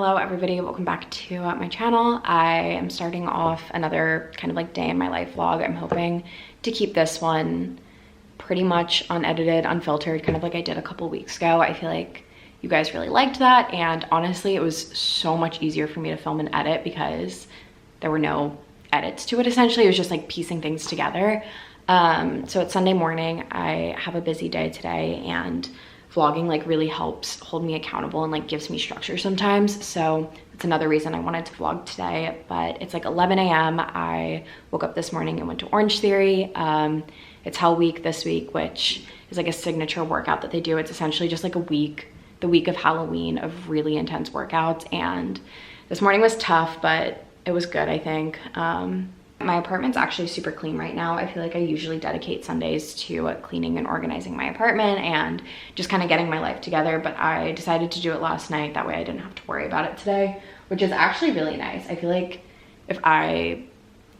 Hello everybody, welcome back to my channel. I am starting off another kind of like day in my life vlog. I'm hoping to keep this one pretty much unedited, unfiltered, kind of like I did a couple weeks ago. I feel like you guys really liked that, and honestly it was so much easier for me to film and edit because there were no edits to it. Essentially it was just like piecing things together. So it's Sunday morning. I have a busy day today, and vlogging like really helps hold me accountable and like gives me structure sometimes. So that's another reason I wanted to vlog today. But it's like 11 a.m. I woke up this morning and went to Orange Theory. It's Hell Week this week, which is like a signature workout that they do. It's essentially just like the week of Halloween, of really intense workouts. And this morning was tough, but it was good, I think. My apartment's actually super clean right now. I feel like I usually dedicate Sundays to cleaning and organizing my apartment and just kind of getting my life together, but I decided to do it last night. That way I didn't have to worry about it today, which is actually really nice. I feel like if I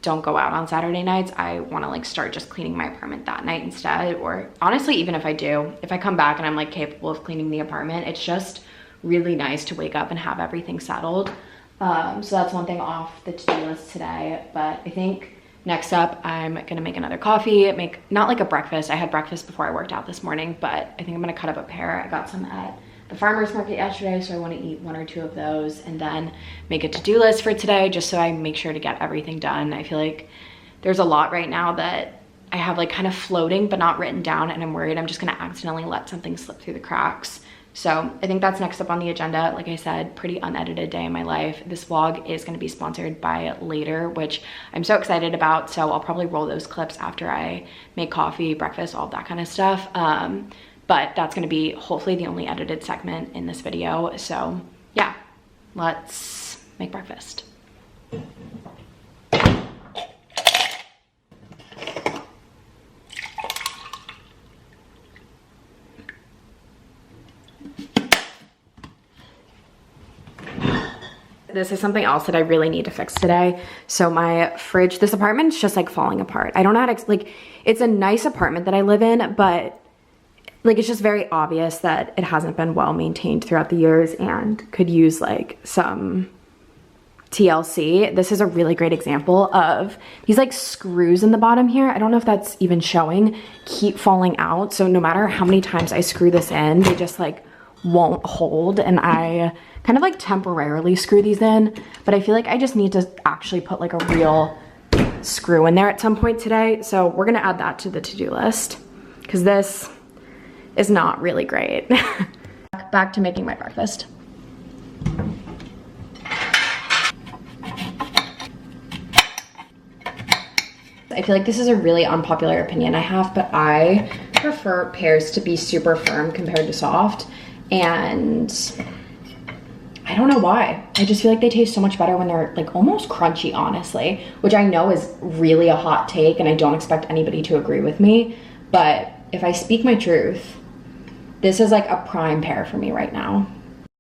don't go out on Saturday nights, I want to like start just cleaning my apartment that night instead. Or honestly, even if I do, if I come back and I'm like capable of cleaning the apartment, it's just really nice to wake up and have everything settled. So that's one thing off the to-do list today. But I think next up I'm gonna make another coffee, make not like a breakfast. I had breakfast before I worked out this morning, but I think I'm gonna cut up a pear. I got some at the farmer's market yesterday, so I want to eat one or two of those, and then make a to-do list for today just so I make sure to get everything done. I feel like there's a lot right now that I have like kind of floating but not written down, and I'm worried I'm just gonna accidentally let something slip through the cracks. So I think that's next up on the agenda. Like I said, pretty unedited day in my life. This vlog is going to be sponsored by Later, which I'm so excited about. So I'll probably roll those clips after I make coffee, breakfast, all that kind of stuff. But that's going to be hopefully the only edited segment in this video. So yeah, let's make breakfast. This is something else that I really need to fix today. So my fridge, this apartment is just like falling apart. I don't know how to, like, it's a nice apartment that I live in, but like it's just very obvious that it hasn't been well maintained throughout the years and could use like some TLC. This is a really great example of these like screws in the bottom here. I don't know if that's even showing, keep falling out. So no matter how many times I screw this in, they just like won't hold, and I kind of like temporarily screw these in, but I feel like I just need to actually put like a real screw in there at some point today. So we're gonna add that to the to-do list because this is not really great. Back to making my breakfast. I feel like this is a really unpopular opinion I have, but I prefer pears to be super firm compared to soft. And I don't know why. I just feel like they taste so much better when they're like almost crunchy, honestly, which I know is really a hot take and I don't expect anybody to agree with me. But if I speak my truth, this is like a prime pear for me right now.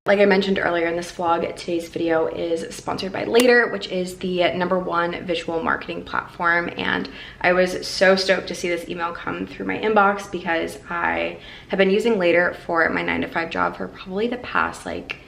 Like I mentioned earlier in this vlog, today's video is sponsored by Later, which is the #1 visual marketing platform. And I was so stoked to see this email come through my inbox because I have been using Later for my 9-to-5 job for probably the past like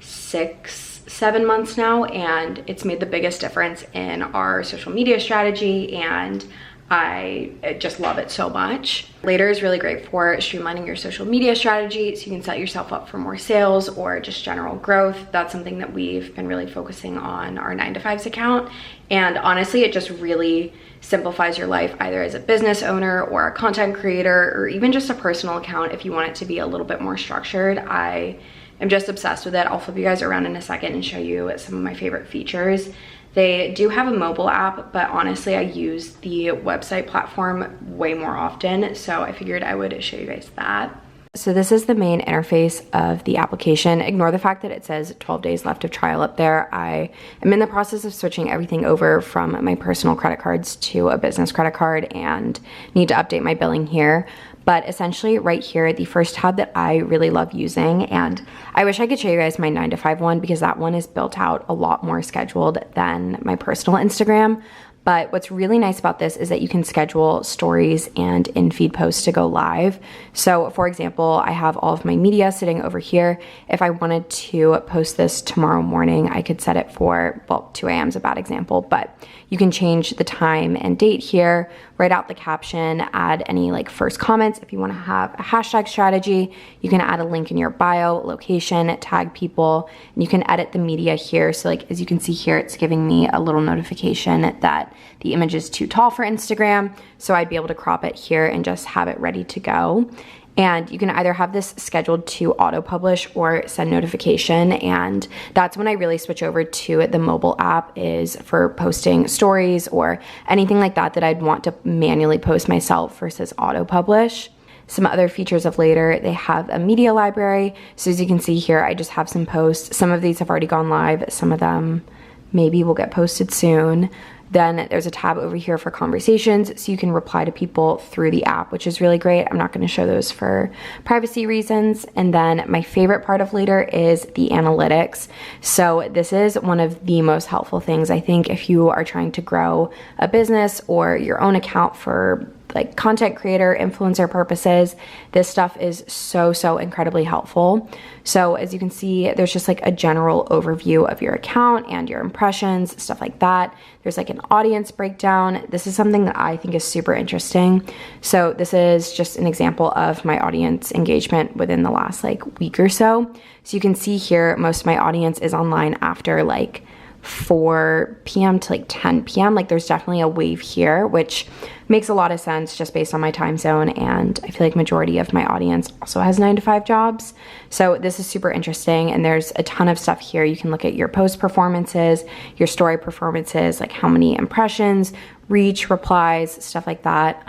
6-7 months now. And it's made the biggest difference in our social media strategy, and I just love it so much. Later is really great for streamlining your social media strategy so you can set yourself up for more sales or just general growth. That's something that we've been really focusing on our 9-to-5s account. And honestly, it just really simplifies your life either as a business owner or a content creator or even just a personal account if you want it to be a little bit more structured. I am just obsessed with it. I'll flip you guys around in a second and show you some of my favorite features. They do have a mobile app, but honestly, I use the website platform way more often, so I figured I would show you guys that. So this is the main interface of the application. Ignore the fact that it says 12 days left of trial up there. I am in the process of switching everything over from my personal credit cards to a business credit card and need to update my billing here. But essentially right here, the first tab that I really love using, and I wish I could show you guys my 9-to-5 one because that one is built out a lot more scheduled than my personal Instagram. But what's really nice about this is that you can schedule stories and in-feed posts to go live. So for example, I have all of my media sitting over here. If I wanted to post this tomorrow morning, I could set it for, well, 2 a.m. is a bad example, but you can change the time and date here, write out the caption, add any like first comments. If you want to have a hashtag strategy, you can add a link in your bio, location, tag people, and you can edit the media here. So like, as you can see here, it's giving me a little notification that the image is too tall for Instagram. So I'd be able to crop it here and just have it ready to go. And you can either have this scheduled to auto publish or send notification. And that's when I really switch over to the mobile app, is for posting stories or anything like that I'd want to manually post myself versus auto publish. Some other features of Later, they have a media library. So as you can see here, I just have some posts. Some of these have already gone live. Some of them maybe will get posted soon. Then there's a tab over here for conversations, so you can reply to people through the app, which is really great. I'm not going to show those for privacy reasons. And then my favorite part of Later is the analytics. So this is one of the most helpful things, I think, if you are trying to grow a business or your own account for like content creator, influencer purposes. This stuff is so incredibly helpful. So as you can see, there's just like a general overview of your account and your impressions, stuff like that. There's like an audience breakdown. This is something that I think is super interesting. So this is just an example of my audience engagement within the last like week or so. So you can see here, most of my audience is online after like 4 p.m. to like 10 p.m. Like there's definitely a wave here, which makes a lot of sense just based on my time zone. And I feel like majority of my audience also has 9-to-5 jobs. So this is super interesting. And there's a ton of stuff here. You can look at your post performances, your story performances, like how many impressions, reach, replies, stuff like that.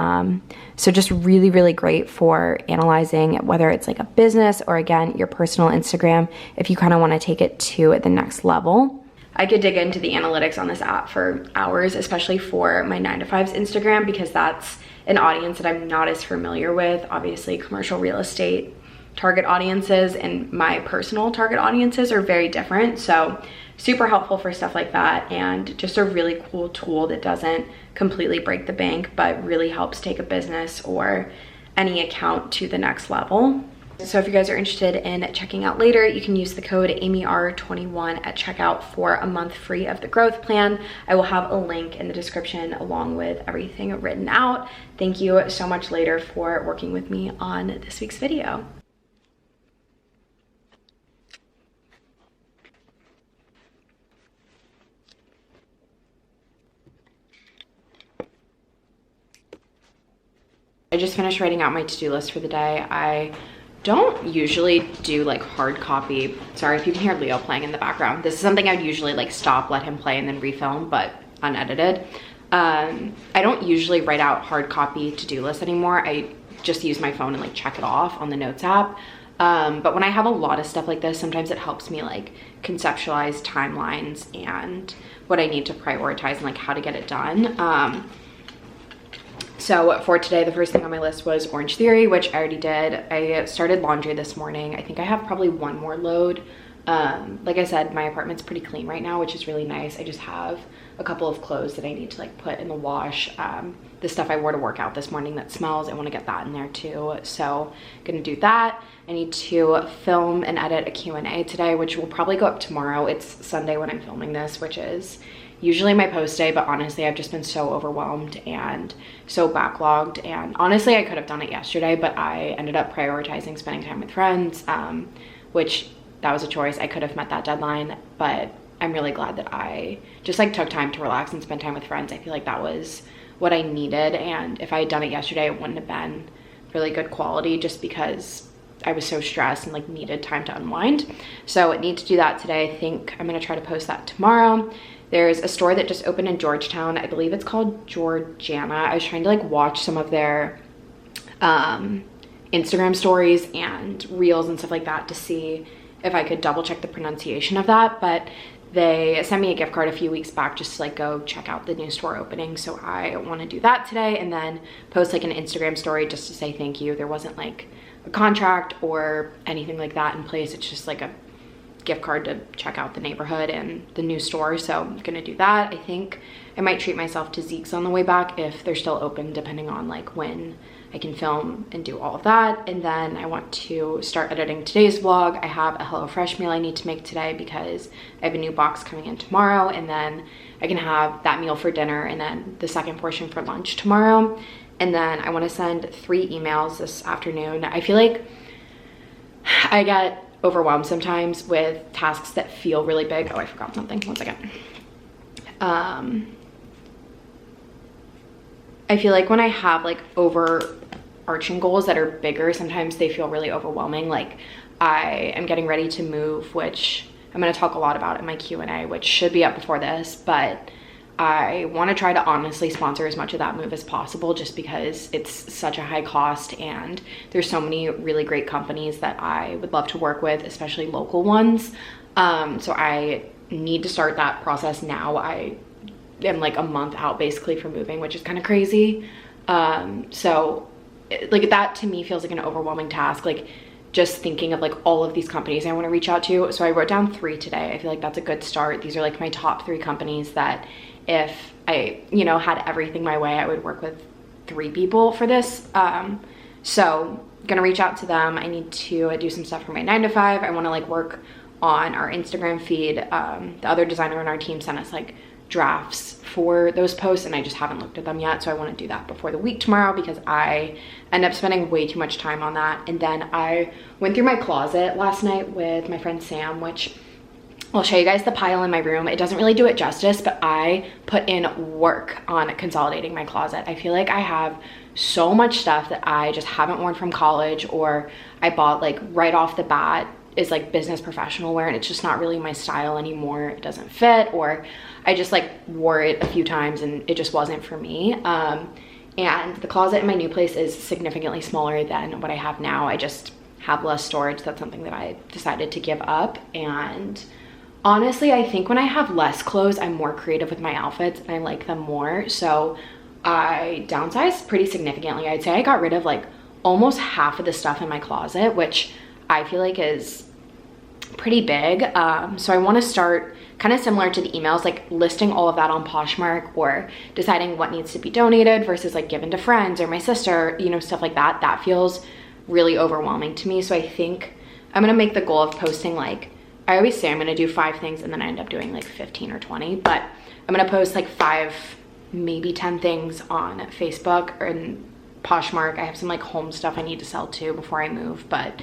So just really great for analyzing whether it's like a business or again, your personal Instagram, if you kind of want to take it to the next level. I could dig into the analytics on this app for hours, especially for my 9-to-5's Instagram, because that's an audience that I'm not as familiar with. Obviously, commercial real estate target audiences and my personal target audiences are very different. So super helpful for stuff like that, and just a really cool tool that doesn't completely break the bank, but really helps take a business or any account to the next level. So if you guys are interested in checking out Later, you can use the code AMYR21 at checkout for a month free of the growth plan. I will have a link in the description along with everything written out. Thank you so much, Later, for working with me on this week's video. I just finished writing out my to-do list for the day. I don't usually do like hard copy. Sorry if you can hear Leo playing in the background. This is something I'd usually like stop, let him play, and then refilm, but unedited. I don't usually write out hard copy to-do lists anymore. I just use my phone and like check it off on the Notes app. But when I have a lot of stuff like this, sometimes it helps me like conceptualize timelines and what I need to prioritize and like how to get it done. So for today, the first thing on my list was Orange Theory, which I already did. I started laundry this morning. I think I have probably one more load. Like I said, my apartment's pretty clean right now, which is really nice. I just have a couple of clothes that I need to like put in the wash. The stuff I wore to work out this morning that smells, I want to get that in there too. So gonna do that. I need to film and edit a Q&A today, which will probably go up tomorrow. It's Sunday when I'm filming this, which is usually my post day, but honestly, I've just been so overwhelmed and so backlogged. And honestly, I could have done it yesterday, but I ended up prioritizing spending time with friends, which that was a choice. I could have met that deadline, but I'm really glad that I just like took time to relax and spend time with friends. I feel like that was what I needed. And if I had done it yesterday, it wouldn't have been really good quality just because I was so stressed and like needed time to unwind. So I need to do that today. I think I'm gonna try to post that tomorrow. There's a store that just opened in Georgetown. I believe it's called Georgiana. I was trying to like watch some of their Instagram stories and reels and stuff like that to see if I could double check the pronunciation of that, but they sent me a gift card a few weeks back just to like go check out the new store opening. So I want to do that today and then post like an Instagram story just to say thank you. There wasn't like a contract or anything like that in place. It's just like a gift card to check out the neighborhood and the new store, so I'm gonna do that. I think I might treat myself to Zeke's on the way back if they're still open, depending on like when I can film and do all of that. And then I want to start editing today's vlog. I have a HelloFresh meal I need to make today because I have a new box coming in tomorrow, and then I can have that meal for dinner and then the second portion for lunch tomorrow. And then I want to send 3 emails this afternoon. I feel like I get overwhelmed sometimes with tasks that feel really big. Oh, I forgot something. One second. I feel like when I have like overarching goals that are bigger, sometimes they feel really overwhelming. Like I am getting ready to move, which I'm going to talk a lot about in my Q&A, which should be up before this, but I want to try to honestly sponsor as much of that move as possible, just because it's such a high cost and there's so many really great companies that I would love to work with, especially local ones. So I need to start that process now. I am like a month out basically from moving, which is kind of crazy. So like that to me feels like an overwhelming task, like just thinking of like all of these companies I want to reach out to. So I wrote down 3 today. I feel like that's a good start. These are like my top 3 companies that if I, you know, had everything my way, I would work with 3 people for this. So gonna reach out to them. I need to do some stuff for my 9 to 5. I want to like work on our Instagram feed. The other designer on our team sent us like drafts for those posts and I just haven't looked at them yet, so I want to do that before the week tomorrow because I end up spending way too much time on that. And then I went through my closet last night with my friend Sam, which I'll show you guys the pile in my room. It doesn't really do it justice, but I put in work on consolidating my closet. I feel like I have so much stuff that I just haven't worn from college, or I bought like right off the bat is like business professional wear and it's just not really my style anymore. It doesn't fit, or I just like wore it a few times and it just wasn't for me. And the closet in my new place is significantly smaller than what I have now. I just have less storage. That's something that I decided to give up. And honestly, I think when I have less clothes, I'm more creative with my outfits and I like them more. So I downsized pretty significantly. I'd say I got rid of like almost half of the stuff in my closet, which I feel like is pretty big. So I want to start kind of similar to the emails, like listing all of that on Poshmark, or deciding what needs to be donated versus like given to friends or my sister, you know, stuff like that. That feels really overwhelming to me. So I think I'm gonna make the goal of posting, like, I always say I'm gonna do 5 things and then I end up doing like 15 or 20, but I'm gonna post like 5, maybe 10 things on Facebook or in Poshmark. I have some like home stuff I need to sell too before I move, but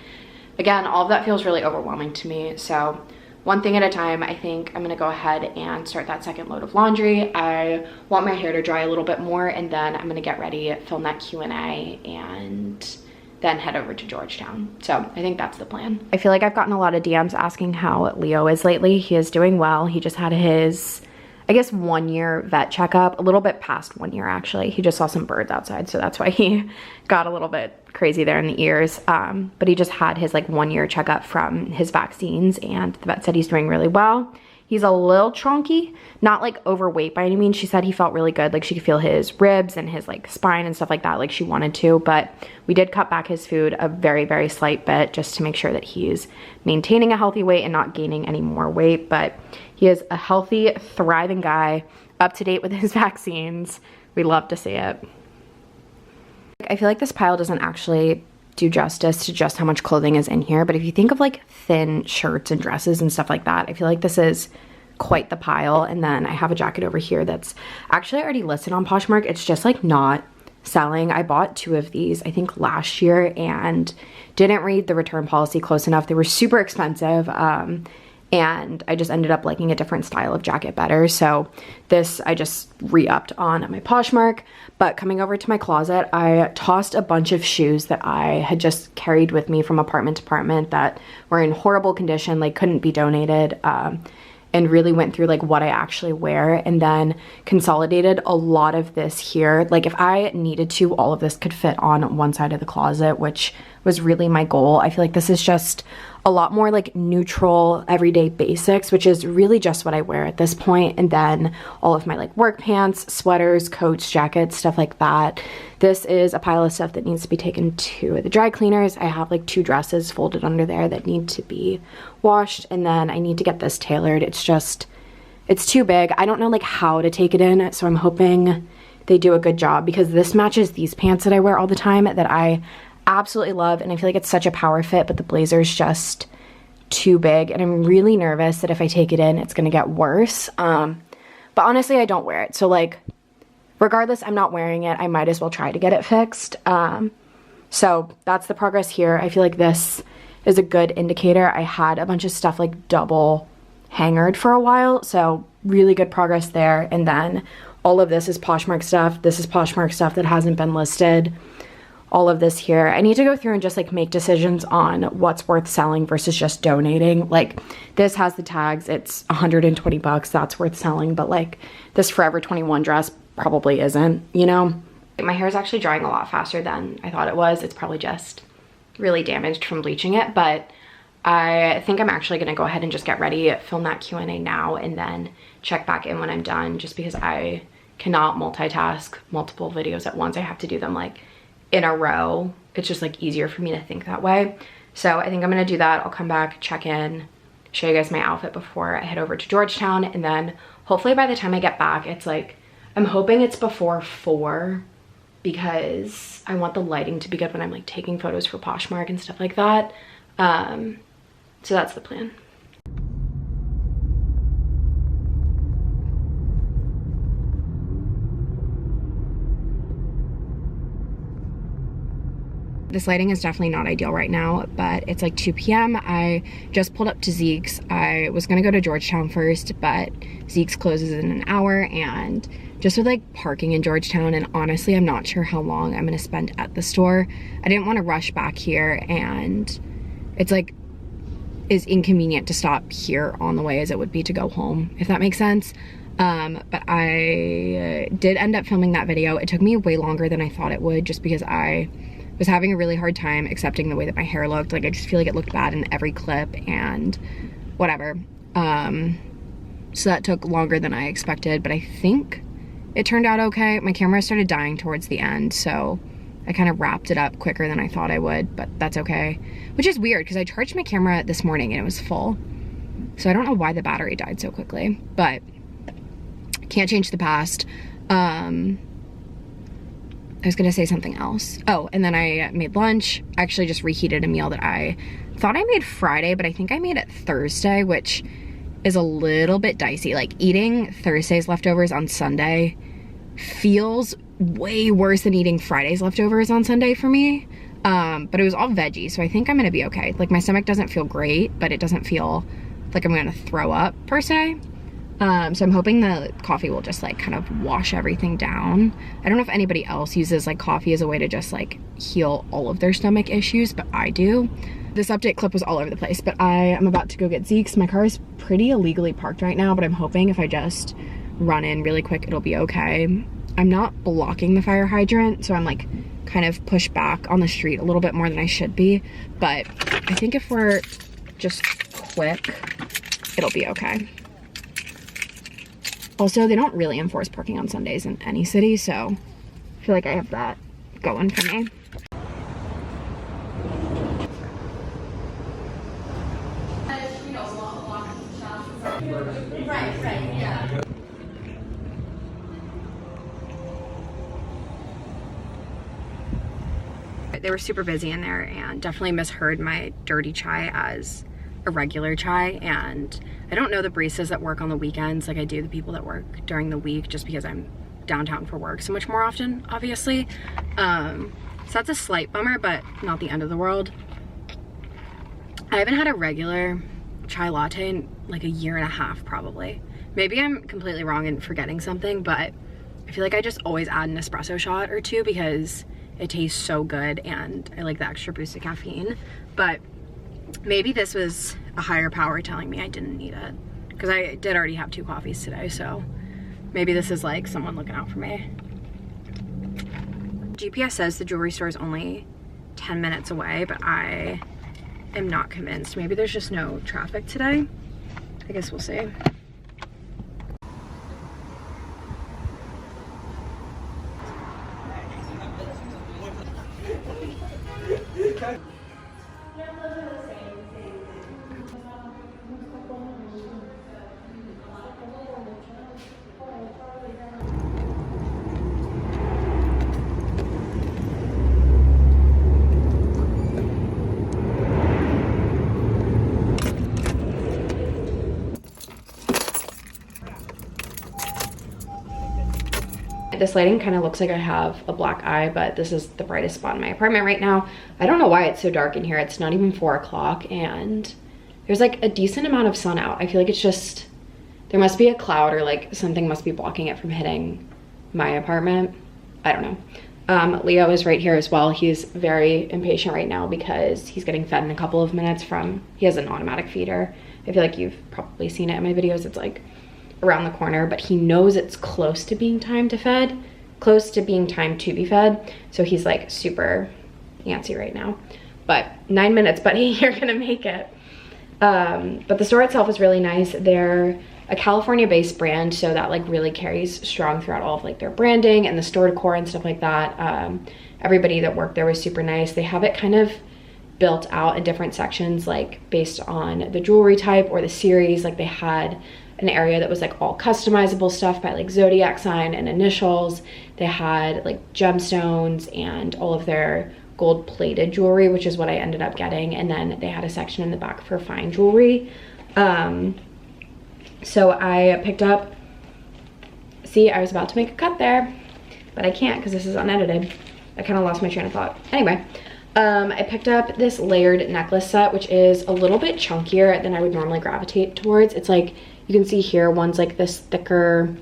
again, all of that feels really overwhelming to me. So one thing at a time. I think I'm gonna go ahead and start that second load of laundry. I want my hair to dry a little bit more, and then I'm gonna get ready, film that Q&A, and then head over to Georgetown. So I think that's the plan. I feel like I've gotten a lot of DMs asking how Leo is lately. He is doing well. He just had his, I guess, 1-year vet checkup, a little bit past 1 year actually. He just saw some birds outside, so that's why he got a little bit crazy there in the ears. But he just had his like 1-year checkup from his vaccines, and the vet said he's doing really well. He's a little chunky, not like overweight by any means. She said he felt really good. Like she could feel his ribs and his like spine and stuff like that, like she wanted to. But we did cut back his food a very, very slight bit just to make sure that he's maintaining a healthy weight and not gaining any more weight. But he is a healthy, thriving guy, up to date with his vaccines. We love to see it. I feel like this pile doesn't actually do justice to just how much clothing is in here, but if you think of like thin shirts and dresses and stuff like that, I feel like this is quite the pile. And then I have a jacket over here that's actually already listed on Poshmark. It's just like not selling. I bought 2 of these I think last year and didn't read the return policy close enough. They were super expensive, and I just ended up liking a different style of jacket better. So this I just re-upped on at my Poshmark. But coming over to my closet, I tossed a bunch of shoes that I had just carried with me from apartment to apartment that were in horrible condition, like couldn't be donated, and really went through like what I actually wear, and then consolidated a lot of this here. Like if I needed to, all of this could fit on one side of the closet, which was really my goal. I feel like this is just a lot more like neutral everyday basics, which is really just what I wear at this point. And then all of my like work pants, sweaters, coats, jackets, stuff like that. This is a pile of stuff that needs to be taken to the dry cleaners. I have like 2 dresses folded under there that need to be washed, and then I need to get this tailored. It's too big. I don't know like how to take it in, so I'm hoping they do a good job, because this matches these pants that I wear all the time that I absolutely love, and I feel like it's such a power fit, but the blazer is just too big, and I'm really nervous that if I take it in, it's gonna get worse. But honestly, I don't wear it, so like, regardless, I'm not wearing it. I might as well try to get it fixed. So that's the progress here. I feel like this is a good indicator. I had a bunch of stuff like double hangered for a while, so really good progress there. And then all of this is Poshmark stuff. This is Poshmark stuff that hasn't been listed. All of this here. I need to go through and just like make decisions on what's worth selling versus just donating. Like this has the tags, it's 120 bucks, that's worth selling, but like this Forever 21 dress probably isn't, you know? My hair is actually drying a lot faster than I thought it was. It's probably just really damaged from bleaching it, but I think I'm actually gonna go ahead and just get ready, film that Q&A now, and then check back in when I'm done, just because I cannot multitask multiple videos at once. I have to do them like in a row. It's just like easier for me to think that way. So I think I'm gonna do that. I'll come back, check in, show you guys my outfit before I head over to Georgetown, and then hopefully by the time I get back, it's like, I'm hoping it's before 4, because I want the lighting to be good when I'm like taking photos for Poshmark and stuff like that. So that's the plan. This lighting is definitely not ideal right now, but it's like 2 p.m. I just pulled up to Zeke's. I was gonna go to Georgetown first, but Zeke's closes in an hour, and just with like parking in Georgetown, and honestly, I'm not sure how long I'm gonna spend at the store. I didn't want to rush back here, and it's like is inconvenient to stop here on the way as it would be to go home, if that makes sense. But I did end up filming that video. It took me way longer than I thought it would, just because I was having a really hard time accepting the way that my hair looked. Like I just feel like it looked bad in every clip and whatever. So that took longer than I expected, but I think it turned out okay. My camera started dying towards the end, so I kind of wrapped it up quicker than I thought I would, but that's okay. Which is weird, because I charged my camera this morning and it was full. So I don't know why the battery died so quickly, but can't change the past. I was gonna say something else. Oh, and then I made lunch. I actually just reheated a meal that I thought I made Friday, but I think I made it Thursday, which is a little bit dicey. Like eating Thursday's leftovers on Sunday feels way worse than eating Friday's leftovers on Sunday for me. But it was all veggie, so I think I'm gonna be okay. Like my stomach doesn't feel great, but it doesn't feel like I'm gonna throw up per se. So I'm hoping the coffee will just like kind of wash everything down. I don't know if anybody else uses like coffee as a way to just like heal all of their stomach issues, but I do. This update clip was all over the place, but I am about to go get Zeke's. My car is pretty illegally parked right now, but I'm hoping if I just run in really quick, it'll be okay. I'm not blocking the fire hydrant, so I'm like kind of pushed back on the street a little bit more than I should be, but I think if we're just quick, it'll be okay. Also, they don't really enforce parking on Sundays in any city, so I feel like I have that going for me. Right, yeah. They were super busy in there, and definitely misheard my dirty chai as a regular chai, and I don't know the baristas that work on the weekends like I do the people that work during the week, just because I'm downtown for work so much more often, obviously. So that's a slight bummer, but not the end of the world. I haven't had a regular chai latte in like a year and a half probably. Maybe I'm completely wrong and forgetting something, but I feel like I just always add an espresso shot or two because it tastes so good and I like the extra boost of caffeine. But maybe this was a higher power telling me I didn't need it, because I did already have 2 coffees today, so maybe this is like someone looking out for me. GPS says the jewelry store is only 10 minutes away, but I am not convinced. Maybe there's just no traffic today. I guess we'll see. This lighting kind of looks like I have a black eye, but this is the brightest spot in my apartment right now. I don't know why it's so dark in here. It's not even 4 o'clock and there's like a decent amount of sun out. I feel like it's just, there must be a cloud or like something must be blocking it from hitting my apartment. I don't know. Leo is right here as well. He's very impatient right now because he's getting fed in a couple of minutes he has an automatic feeder. I feel like you've probably seen it in my videos. It's like around the corner, but he knows it's close to being time to be fed. So he's like super antsy right now. But 9 minutes, buddy, you're gonna make it. But the store itself is really nice. They're a California-based brand, so that like really carries strong throughout all of like their branding and the store decor and stuff like that. Everybody that worked there was super nice. They have it kind of built out in different sections, like based on the jewelry type or the series. Like they had an area that was like all customizable stuff by like zodiac sign and initials. They had like gemstones and all of their gold plated jewelry, which is what I ended up getting. And then they had a section in the back for fine jewelry. So I picked up, see, I was about to make a cut there, but I can't because this is unedited. I kind of lost my train of thought. Anyway, I picked up this layered necklace set, which is a little bit chunkier than I would normally gravitate towards. It's like, you can see here, one's like this thicker,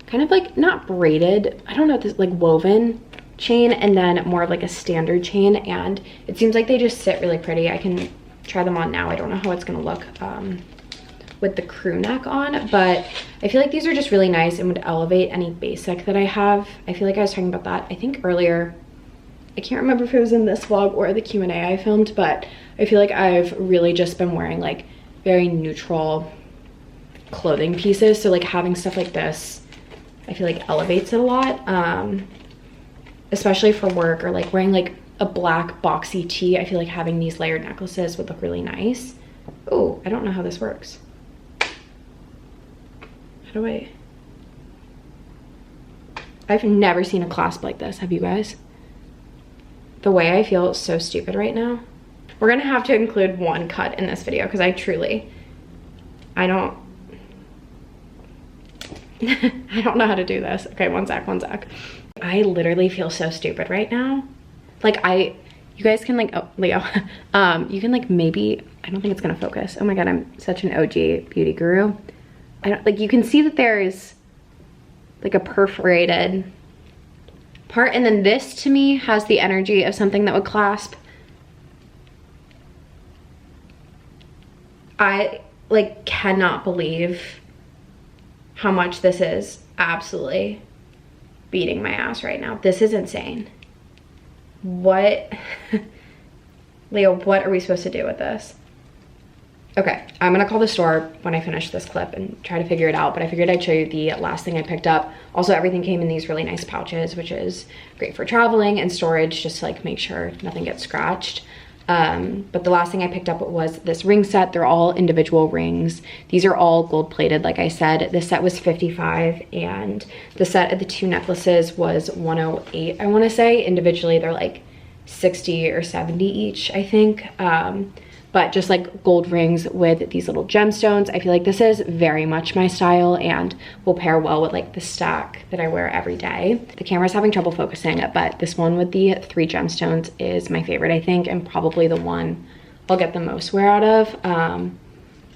kind of like not braided, I don't know, this like woven chain, and then more of like a standard chain. And it seems like they just sit really pretty. I can try them on now. I don't know how it's gonna look with the crew neck on, but I feel like these are just really nice and would elevate any basic that I have. I feel like I was talking about that, I think earlier. I can't remember if it was in this vlog or the Q&A I filmed, but I feel like I've really just been wearing like very neutral clothing pieces. So like having stuff like this, I feel like elevates it a lot, especially for work, or like wearing like a black boxy tee. I feel like having these layered necklaces would look really nice. Oh, I don't know how this works. How do I've never seen a clasp like this. Have you guys? The way I feel so stupid right now. We're gonna have to include one cut in this video because I don't I don't know how to do this. Okay, one sec. I literally feel so stupid right now. Like you guys can like, oh, Leo, you can like maybe, I don't think it's gonna focus. Oh my God, I'm such an OG beauty guru. Like you can see that there's like a perforated part, and then this to me has the energy of something that would clasp. I like cannot believe how much this is absolutely beating my ass right now. This is insane. What, Leo, what are we supposed to do with this? Okay, I'm gonna call the store when I finish this clip and try to figure it out, but I figured I'd show you the last thing I picked up. Also, everything came in these really nice pouches, which is great for traveling and storage, just to like make sure nothing gets scratched. But the last thing I picked up was this ring set. They're all individual rings. These are all gold plated, like I said. This set was $55, and the set of the 2 necklaces was $108, I wanna say. Individually, they're like $60 or $70 each, I think. But just like gold rings with these little gemstones. I feel like this is very much my style and will pair well with like the stack that I wear every day. The camera's having trouble focusing, but this one with the 3 gemstones is my favorite, I think, and probably the one I'll get the most wear out of.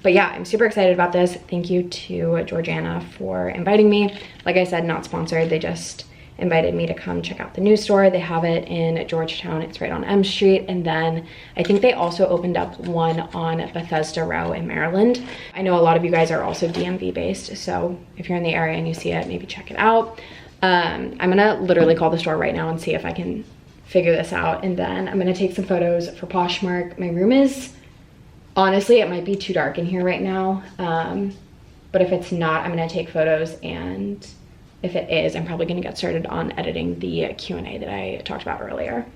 But yeah, I'm super excited about this. Thank you to Georgiana for inviting me. Like I said, not sponsored. They just invited me to come check out the new store. They have it in Georgetown. It's right on M Street. And then I think they also opened up one on Bethesda Row in Maryland. I know a lot of you guys are also DMV based, so if you're in the area and you see it, maybe check it out. I'm gonna literally call the store right now and see if I can figure this out, and then I'm gonna take some photos for Poshmark. My room is, honestly, it might be too dark in here right now, but if it's not, I'm gonna take photos, and if it is, I'm probably gonna get started on editing the Q&A that I talked about earlier.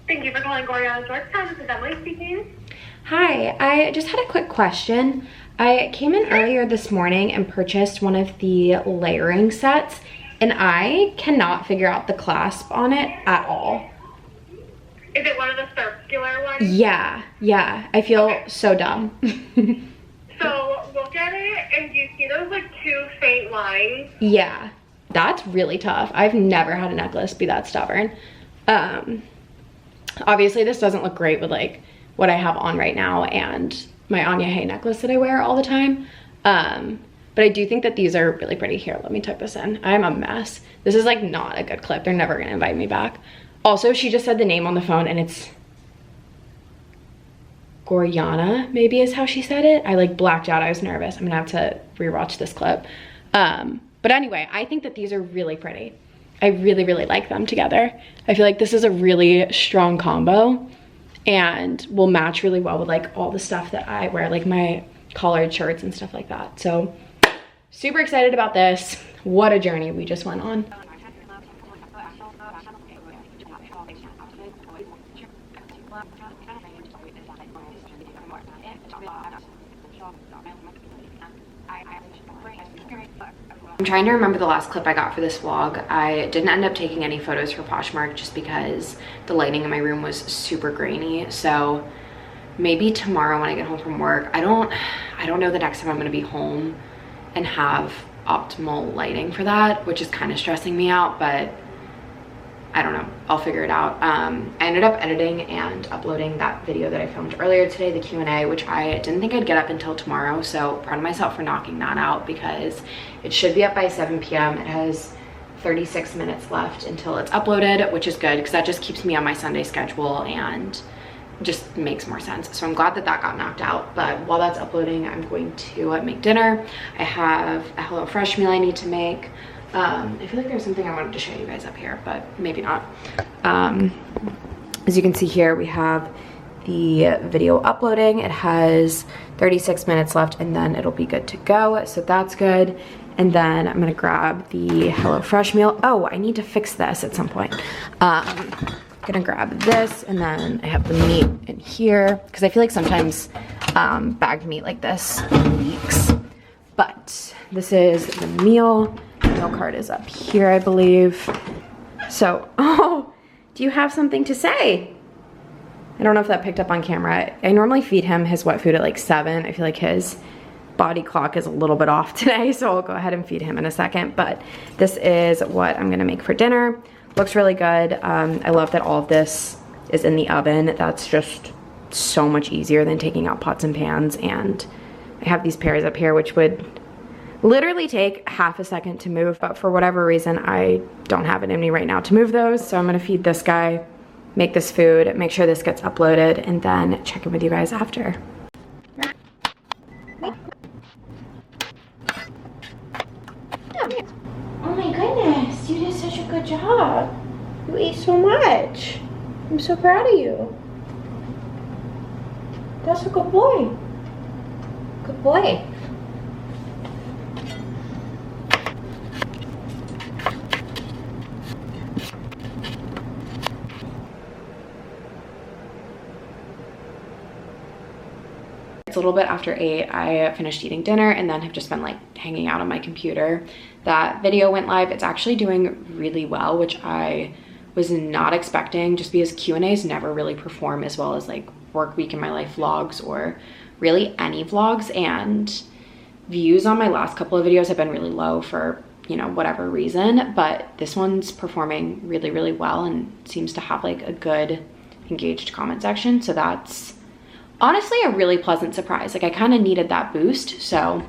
Thank you for calling Gloriana Georgetown. This is Emily speaking. Hi, I just had a quick question. I came in earlier this morning and purchased one of the layering sets, and I cannot figure out the clasp on it at all. Is it one of the circular ones? Yeah, I feel so dumb. So look at it, and do you see those like two faint lines? Yeah, that's really tough. I've never had a necklace be that stubborn. Obviously this doesn't look great with like what I have on right now and my Anya Hay necklace that I wear all the time. But I do think that these are really pretty. Here, let me tuck this in. I'm a mess. This is like not a good clip. They're never gonna invite me back. Also, she just said the name on the phone and it's Gloriana, maybe is how she said it. I like blacked out, I was nervous. I'm gonna have to rewatch this clip. But anyway, I think that these are really pretty. I really, really like them together. I feel like this is a really strong combo and will match really well with like all the stuff that I wear, like my collared shirts and stuff like that. So super excited about this. What a journey we just went on. I'm trying to remember the last clip I got for this vlog. I didn't end up taking any photos for Poshmark just because the lighting in my room was super grainy. So maybe tomorrow when I get home from work, I don't know the next time I'm gonna be home and have optimal lighting for that, which is kind of stressing me out, but I don't know, I'll figure it out. I ended up editing and uploading that video that I filmed earlier today, the Q&A, which I didn't think I'd get up until tomorrow. So proud of myself for knocking that out because it should be up by 7 p.m. It has 36 minutes left until it's uploaded, which is good because that just keeps me on my Sunday schedule and just makes more sense. So I'm glad that that got knocked out. But while that's uploading, I'm going to make dinner. I have a HelloFresh meal I need to make. I feel like there's something I wanted to show you guys up here, but maybe not. As you can see here, we have the video uploading. It has 36 minutes left and then it'll be good to go. So that's good. And then I'm gonna grab the HelloFresh meal. Oh, I need to fix this at some point. Gonna grab this and then I have the meat in here because I feel like sometimes bagged meat like this leaks. But this is the meal. Meal card is up here, I believe. So, oh, do you have something to say? I don't know if that picked up on camera. I normally feed him his wet food at like 7. I feel like his body clock is a little bit off today, so I'll go ahead and feed him in a second. But this is what I'm gonna make for dinner. Looks really good. I love that all of this is in the oven. That's just so much easier than taking out pots and pans. And I have these pears up here, which would literally take half a second to move, but for whatever reason, I don't have it in me right now to move those. So I'm gonna feed this guy, make this food, make sure this gets uploaded, and then check in with you guys after. Oh my goodness, you did such a good job. You ate so much. I'm so proud of you. That's a good boy. Good boy. It's a little bit after 8. I finished eating dinner and then have just been like hanging out on my computer. That video went live. It's actually doing really well, which I was not expecting just because Q&As never really perform as well as like work week in my life vlogs or really any vlogs. And views on my last couple of videos have been really low for, you know, whatever reason, but this one's performing really, really well and seems to have like a good engaged comment section. So that's honestly a really pleasant surprise. Like I kind of needed that boost. So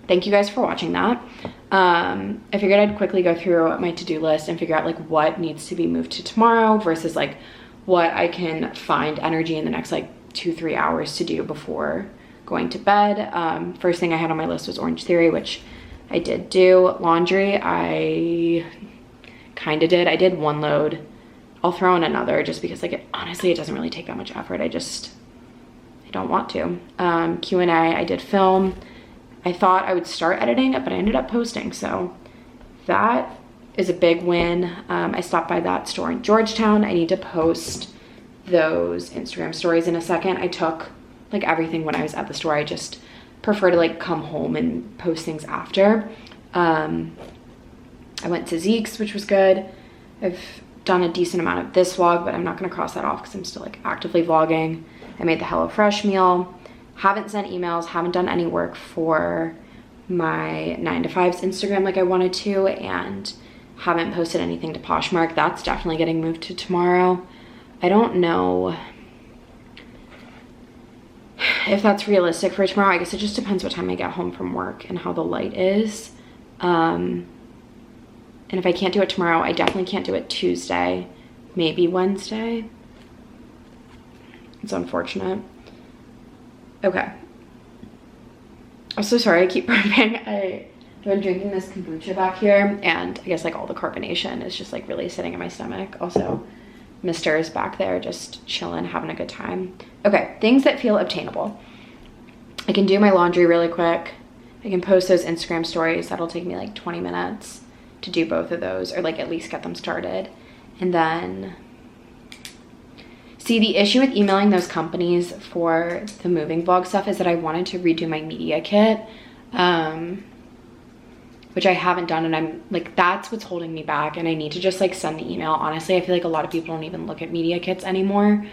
thank you guys for watching that. I figured I'd quickly go through my to-do list and figure out like what needs to be moved to tomorrow versus like what I can find energy in the next like 2-3 hours to do before going to bed. First thing I had on my list was Orange Theory, which I did do. Laundry, I kind of did. I did one load I'll throw in another just because like honestly, it doesn't really take that much effort. I don't want to. Q&A, I did film. I thought I would start editing it, but I ended up posting. So that is a big win. I stopped by that store in Georgetown. I need to post those Instagram stories in a second. I took like everything when I was at the store. I just prefer to like come home and post things after. I went to Zeke's, which was good. I've done a decent amount of this vlog, but I'm not gonna cross that off because I'm still like actively vlogging. I made the HelloFresh meal. Haven't sent emails, haven't done any work for my 9to5's Instagram like I wanted to, and haven't posted anything to Poshmark. That's definitely getting moved to tomorrow. I don't know if that's realistic for tomorrow. I guess it just depends what time I get home from work and how the light is. And if I can't do it tomorrow, I definitely can't do it Tuesday, maybe Wednesday. It's unfortunate. Okay. I'm so sorry I keep burping. I've been drinking this kombucha back here, and I guess like all the carbonation is just like really sitting in my stomach. Also, Mr. is back there just chilling, having a good time. Okay, things that feel obtainable. I can do my laundry really quick. I can post those Instagram stories. That'll take me like 20 minutes to do both of those, or like at least get them started. And then, see, the issue with emailing those companies for the moving vlog stuff is that I wanted to redo my media kit, which I haven't done, and I'm like, that's what's holding me back, and I need to just like send the email. Honestly, I feel like a lot of people don't even look at media kits anymore.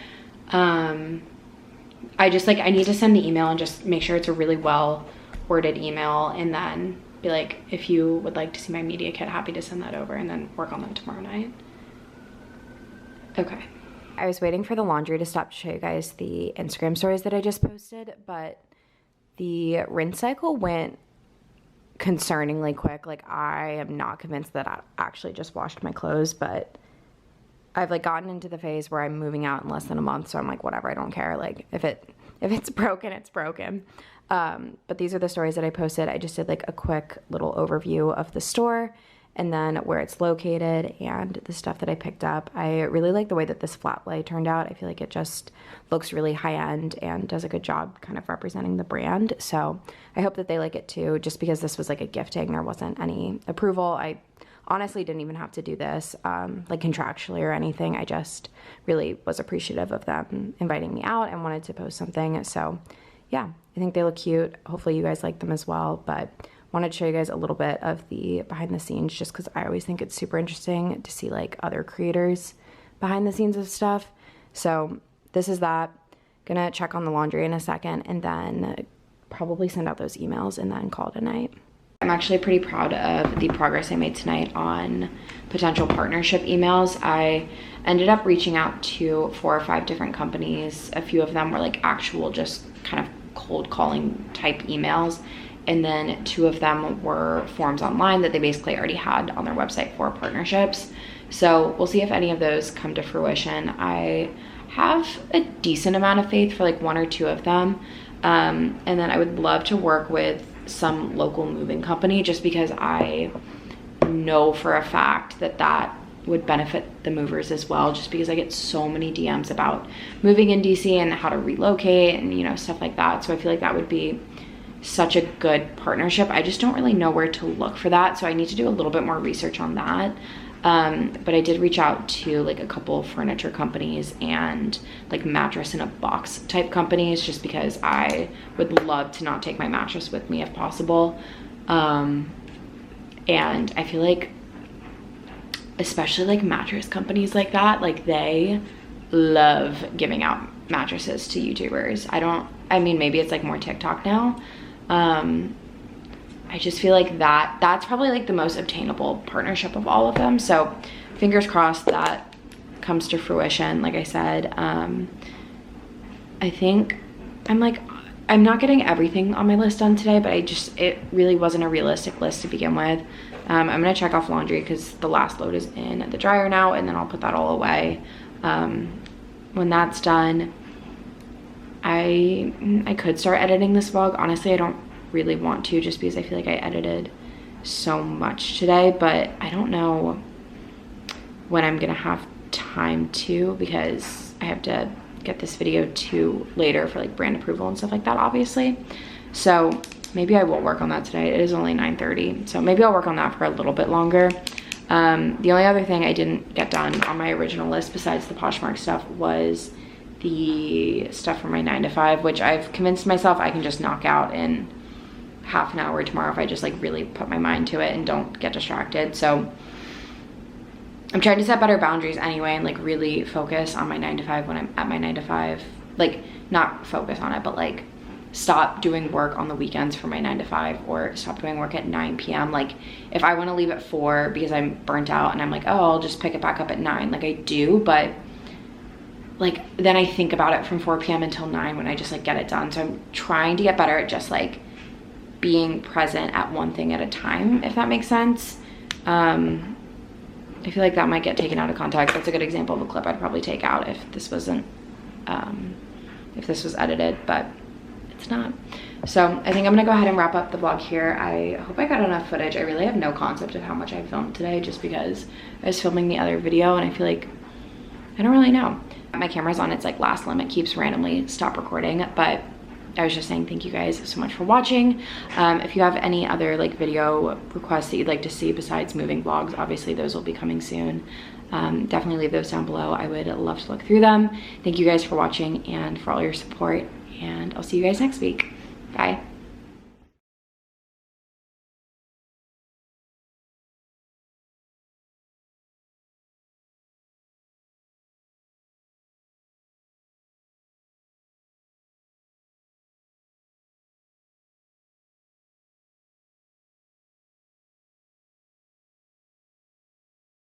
I just like, I need to send the email and just make sure it's a really well worded email, and then be like, if you would like to see my media kit, happy to send that over, and then work on that tomorrow night. Okay. I was waiting for the laundry to stop to show you guys the Instagram stories that I just posted, but the rinse cycle went concerningly quick. Like, I am not convinced that I actually just washed my clothes, but I've like gotten into the phase where I'm moving out in less than a month, so I'm like, whatever, I don't care. Like, if it's broken, it's broken. But these are the stories that I posted. I just did like a quick little overview of the store, and then where it's located and the stuff that I picked up. I really like the way that this flat lay turned out. I feel like it just looks really high-end and does a good job kind of representing the brand. So I hope that they like it too, just because this was like a gifting. There wasn't any approval. I honestly didn't even have to do this like contractually or anything. I just really was appreciative of them inviting me out and wanted to post something. So yeah, I think they look cute. Hopefully you guys like them as well, but wanted to show you guys a little bit of the behind the scenes, just because I always think it's super interesting to see like other creators behind the scenes of stuff. So this is that. Gonna check on the laundry in a second, and then probably send out those emails and then call it a night. I'm actually pretty proud of the progress I made tonight on potential partnership emails. I ended up reaching out to 4 or 5 different companies. A few of them were like actual just kind of cold calling type emails, and then 2 of them were forms online that they basically already had on their website for partnerships. So we'll see if any of those come to fruition. I have a decent amount of faith for like 1 or 2 of them, and then I would love to work with some local moving company, just because I know for a fact that that would benefit the movers as well, just because I get so many DMs about moving in DC and how to relocate and, you know, stuff like that. So I feel like that would be such a good partnership. I just don't really know where to look for that, so I need to do a little bit more research on that. But I did reach out to like a couple furniture companies and like mattress in a box type companies, just because I would love to not take my mattress with me if possible. And I feel like especially like mattress companies like that, like they love giving out mattresses to YouTubers. I mean, maybe it's like more TikTok now. I just feel like that's probably like the most obtainable partnership of all of them. So fingers crossed that comes to fruition. Like I said, I think I'm not getting everything on my list done today, but it really wasn't a realistic list to begin with. I'm gonna check off laundry because the last load is in the dryer now, and then I'll put that all away. When that's done, I could start editing this vlog. Honestly, I don't really want to, just because I feel like I edited so much today, but I don't know when I'm gonna have time time too, because I have to get this video to later for like brand approval and stuff like that, obviously. So maybe I will work on that today. It is only 9:30, so maybe I'll work on that for a little bit longer. The only other thing I didn't get done on my original list besides the Poshmark stuff was the stuff for my 9 to 5, which I've convinced myself I can just knock out in half an hour tomorrow if I just like really put my mind to it and don't get distracted. So I'm trying to set better boundaries anyway and like really focus on my 9 to 5 when I'm at my 9 to 5. Like, not focus on it, but like stop doing work on the weekends for my 9 to 5, or stop doing work at 9 p.m. Like, if I want to leave at 4 because I'm burnt out and I'm like, oh, I'll just pick it back up at 9, like I do, but like then I think about it from 4 p.m. until 9 when I just like get it done. So I'm trying to get better at just like being present at one thing at a time, if that makes sense. I feel like that might get taken out of context. That's a good example of a clip I'd probably take out if this wasn't, if this was edited, but it's not. So I think I'm gonna go ahead and wrap up the vlog here. I hope I got enough footage. I really have no concept of how much I filmed today, just because I was filming the other video and I feel like, I don't really know. My camera's on its like last limit, keeps randomly stop recording, but I was just saying thank you guys so much for watching. If you have any other like video requests that you'd like to see besides moving vlogs, obviously those will be coming soon. Definitely leave those down below. I would love to look through them. Thank you guys for watching and for all your support, and I'll see you guys next week. Bye.